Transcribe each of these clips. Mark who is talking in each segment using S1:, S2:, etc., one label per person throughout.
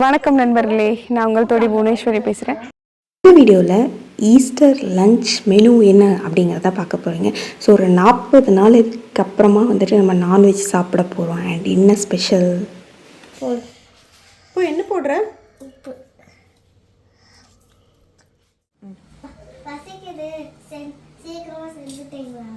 S1: வணக்கம் நண்பர்களே, நான் உங்கள் தோழி புவனேஸ்வரி பேசுகிறேன்.
S2: இந்த வீடியோவில் ஈஸ்டர் லன்ச் மெனு என்ன அப்படிங்கிறத பார்க்க போகிறீங்க. ஸோ ஒரு 40 நாளுக்கு அப்புறமா வந்துட்டு நம்ம நான்வெஜ் சாப்பிட போகிறோம். அண்ட் என்ன ஸ்பெஷல்? இப்போ என்ன போடுற? உப்பு. பசிக்குது, சீக்கிரமா செஞ்சுட்டீங்களா?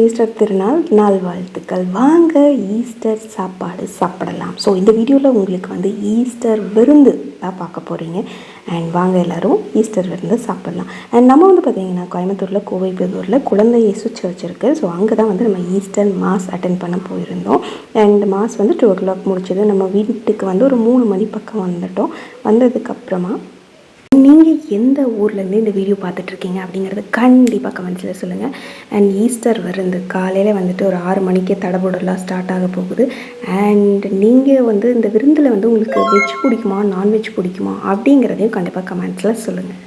S2: ஈஸ்டர் திருநாள் நாள் வாழ்த்துக்கள். வாங்க ஈஸ்டர் சாப்பாடு சாப்பிடலாம். ஸோ இந்த வீடியோவில் உங்களுக்கு வந்து ஈஸ்டர் விருந்து தான் பார்க்க போகிறீங்க. அண்ட் வாங்க எல்லோரும் ஈஸ்டர் விருந்து சாப்பிட்லாம். அண்ட் நம்ம வந்து பார்த்திங்கன்னா கோயம்புத்தூரில் கோவைப்புதூரில் குழந்தை இயேசு சர்ச் இருக்குது. ஸோ அங்கே தான் வந்து நம்ம ஈஸ்டர் மாஸ் அட்டென்ட் பண்ண போயிருந்தோம். அண்ட் மாஸ் வந்து 2 o'clock முடிச்சது. நம்ம வீட்டுக்கு வந்து ஒரு 3 மணி பக்கம் வந்துட்டோம். வந்ததுக்கப்புறமா நீங்கள் எந்த ஊர்லேருந்து இந்த வீடியோ பார்த்துட்ருக்கீங்க அப்படிங்கிறது கண்டிப்பாக கமெண்ட்ஸில் சொல்லுங்கள். அண்ட் ஈஸ்டர் விருந்து காலையில் வந்துட்டு ஒரு 6 மணிக்கே தடபுடலாம் ஸ்டார்ட் ஆக போகுது. அண்ட் நீங்கள் வந்து இந்த விருந்தில் வந்து உங்களுக்கு வெஜ் பிடிக்குமா நான்வெஜ் பிடிக்குமா அப்படிங்கிறதையும் கண்டிப்பாக கமெண்ட்ஸில் சொல்லுங்கள்.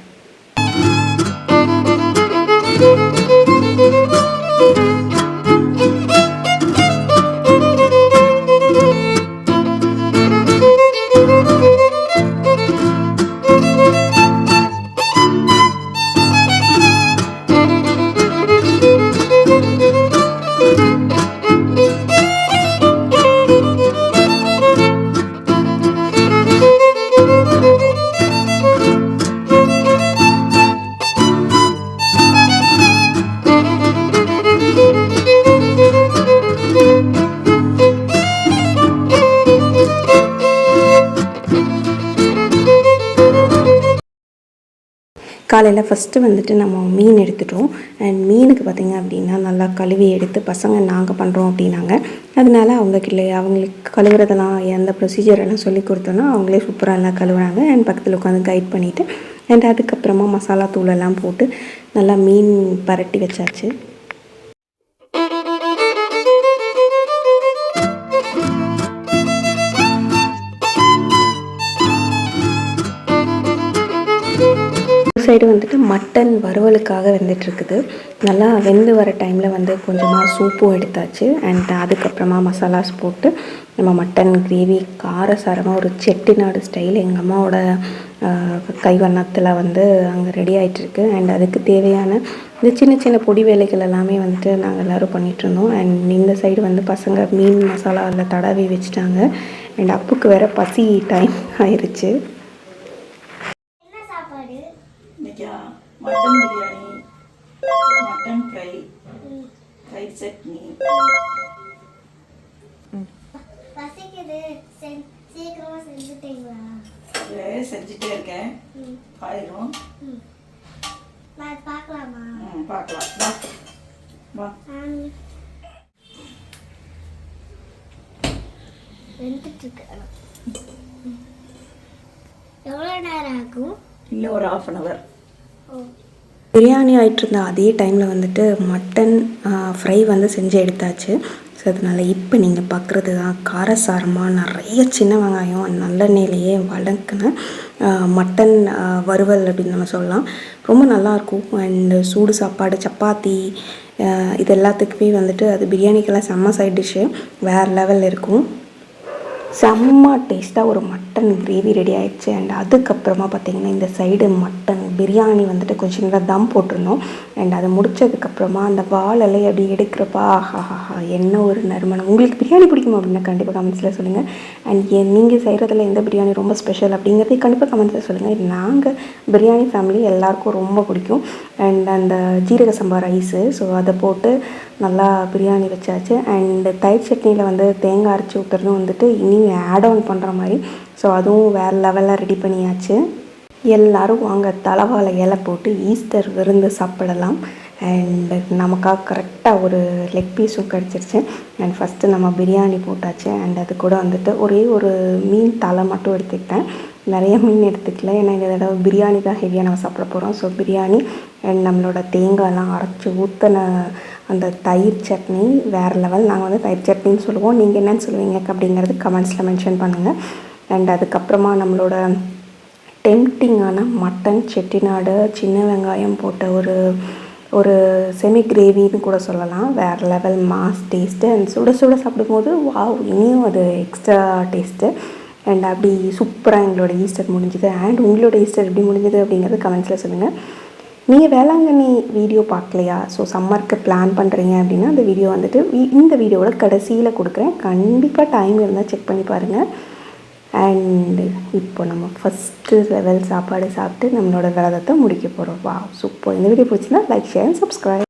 S2: காலையில் ஃபஸ்ட்டு வந்துட்டு நம்ம மீன் எடுத்துட்டோம். அண்ட் மீனுக்கு பார்த்திங்க அப்படின்னா நல்லா கழுவி எடுத்து பசங்க நாங்கள் பண்ணுறோம் அப்படின்னாங்க. அதனால அவங்களுக்கு கழுவுறதெல்லாம் எந்த ப்ரொசீஜர் எல்லாம் சொல்லி கொடுத்தோன்னா அவங்களே சூப்பராக எல்லாம் கழுவுனாங்க. அண்ட் பக்கத்தில் உட்காந்து கைட் பண்ணிவிட்டு அண்ட் அதுக்கப்புறமா மசாலா தூளெல்லாம் போட்டு நல்லா மீன் பரட்டி வச்சாச்சு. சைடு வந்துட்டு மட்டன் வறுவலுக்காக வெந்துட்டுருக்குது. நல்லா வெந்து வர டைமில் வந்து கொஞ்சமாக சூப்பும் எடுத்தாச்சு. அண்ட் அதுக்கப்புறமா மசாலாஸ் போட்டு நம்ம மட்டன் கிரேவி காரசாரமாக ஒரு செட்டிநாடு ஸ்டைல் எங்கள் அம்மாவோட கைவண்ணத்தில் வந்து அங்கே ரெடி ஆகிட்டுருக்கு. அண்ட் அதுக்கு தேவையான இந்த சின்ன சின்ன பொடி வேலைகள் எல்லாமே வந்துட்டு நாங்கள் எல்லோரும் பண்ணிகிட்ருந்தோம். அண்ட் இந்த சைடு வந்து பசங்க மீன் மசாலாவில் தடவி வச்சுட்டாங்க. அண்ட் அப்புக்கு வேறு பசி டைம் ஆயிடுச்சு.
S3: மட்டன் பிரியாணி, மட்டன் ஃப்ரை, தயிர் சட்னி.
S4: பசிக்குது, சீக்கிரமா செஞ்சுட்டீங்களா?
S3: செஞ்சுட்டே இருக்கேன். ஆயிரும்.
S4: பார்க்கலாமா?
S3: பார்க்கலாம். வா வா.
S4: எவ்வளோ நேரம் ஆகும்?
S3: இன்னும் ஒரு 1/2 hour.
S2: பிரியாணி ஆகிட்டு இருந்த அதே டைமில் வந்துட்டு மட்டன் ஃப்ரை வந்து செஞ்சு எடுத்தாச்சு. ஸோ அதனால் இப்போ நீங்கள் பார்க்குறது தான் காரசாரமாக நிறைய சின்ன வெங்காயம் நல்லெண்ணெயிலேயே வதக்கின மட்டன் வறுவல் அப்படின்னு நம்ம சொல்லலாம். ரொம்ப நல்லாயிருக்கும். அண்டு சூடு சாப்பாடு சப்பாத்தி இது எல்லாத்துக்குமே வந்துட்டு அது பிரியாணிக்கெல்லாம் செம்ம சைட் டிஷ்ஷு வேறு லெவலில் இருக்கும். செம்ம டேஸ்ட்டாக ஒரு மட்டன் கிரேவி ரெடி ஆகிடுச்சு. அண்ட் அதுக்கப்புறமா பார்த்திங்கன்னா இந்த சைடு மட்டன் பிரியாணி வந்துட்டு கொஞ்சம் நேரம் தம் போட்டிருந்தோம். அண்ட் அதை முடித்ததுக்கப்புறமா அந்த வாழலை அப்படி எடுக்கிறப்பா ஆஹா என்ன ஒரு நறுமணம். உங்களுக்கு பிரியாணி பிடிக்குமா அப்படின்னா கண்டிப்பாக கமெண்ட்ஸில் சொல்லுங்கள். அண்ட் நீங்கள் செய்கிறதுல எந்த பிரியாணி ரொம்ப ஸ்பெஷல் அப்படிங்கிறத கண்டிப்பாக கமெண்ட்ஸில் சொல்லுங்கள். நாங்கள் பிரியாணி ஃபேமிலி எல்லாேருக்கும் ரொம்ப பிடிக்கும். அண்ட் அந்த ஜீரக சம்பா ரைஸு ஸோ அதை போட்டு நல்லா பிரியாணி வச்சாச்சு. அண்டு தயிர் சட்னியில் வந்து தேங்காய் அரைச்சி ஊற்றுறதும் வந்துட்டு இனி ஆட் ஆன் பண்ணுற மாதிரி. ஸோ அதுவும் வேறு லெவலில் ரெடி பண்ணியாச்சு. எல்லோரும் வாங்க தலைவாழை இலை போட்டு ஈஸ்டர் விருந்து சாப்பிடலாம். அண்டு நமக்காக கரெக்டாக ஒரு லெக் பீஸும் கிடச்சிருச்சு. அண்ட் ஃபஸ்ட்டு நம்ம பிரியாணி போட்டாச்சு. அண்ட் அது கூட வந்துட்டு ஒரே ஒரு மீன் தலை மட்டும் எடுத்துக்கிட்டேன். நிறைய மீன் எடுத்துக்கல, ஏன்னா இந்த தடவை பிரியாணி தான் ஹெவியாக நம்ம சாப்பிட போகிறோம். ஸோ பிரியாணி அண்ட் நம்மளோட தேங்காயெல்லாம் அரைச்சி ஊற்றின அந்த தயிர் சட்னி வேறு லெவல். நாங்கள் வந்து தயிர் சட்னின்னு சொல்லுவோம். நீங்கள் என்னென்னு சொல்லுவீங்க அப்படிங்கிறது கமெண்ட்ஸில் மென்ஷன் பண்ணுங்கள். அண்ட் அதுக்கப்புறமா நம்மளோட டெம்டிங்கான மட்டன் செட்டிநாடு சின்ன வெங்காயம் போட்ட ஒரு செமி கிரேவின்னு கூட சொல்லலாம். வேறு லெவல் மாஸ் டேஸ்ட்டு அண்ட் சுட சுட சாப்பிடும்போது வாவ் இனியும் அது எக்ஸ்ட்ரா டேஸ்ட்டு. அண்ட் அப்படி சூப்பராக எங்களோட ஈஸ்டர் முடிஞ்சுது. அண்ட் உங்களோட ஈஸ்டர் எப்படி முடிஞ்சுது அப்படிங்கிறது கமெண்ட்ஸில் சொல்லுங்கள். நீங்கள் வேளாங்கண்ணி வீடியோ பார்க்கலையா? ஸோ சம்மருக்கு பிளான் பண்ணுறீங்க அப்படின்னா அந்த வீடியோ வந்துட்டு இந்த வீடியோவோட கடைசியில் கொடுக்குறேன். கண்டிப்பாக டைம் இருந்தால் செக் பண்ணி பாருங்கள். அண்ட் இப்போ நம்ம ஃபஸ்ட்டு லெவல் சாப்பாடு சாப்பிட்டு நம்மளோட விரதத்தை முடிக்க போகிறோம். வா சூப்பர். இந்த வீடியோ பிடிச்சினா லைக் ஷேர் அண்ட் சப்ஸ்கிரைப்.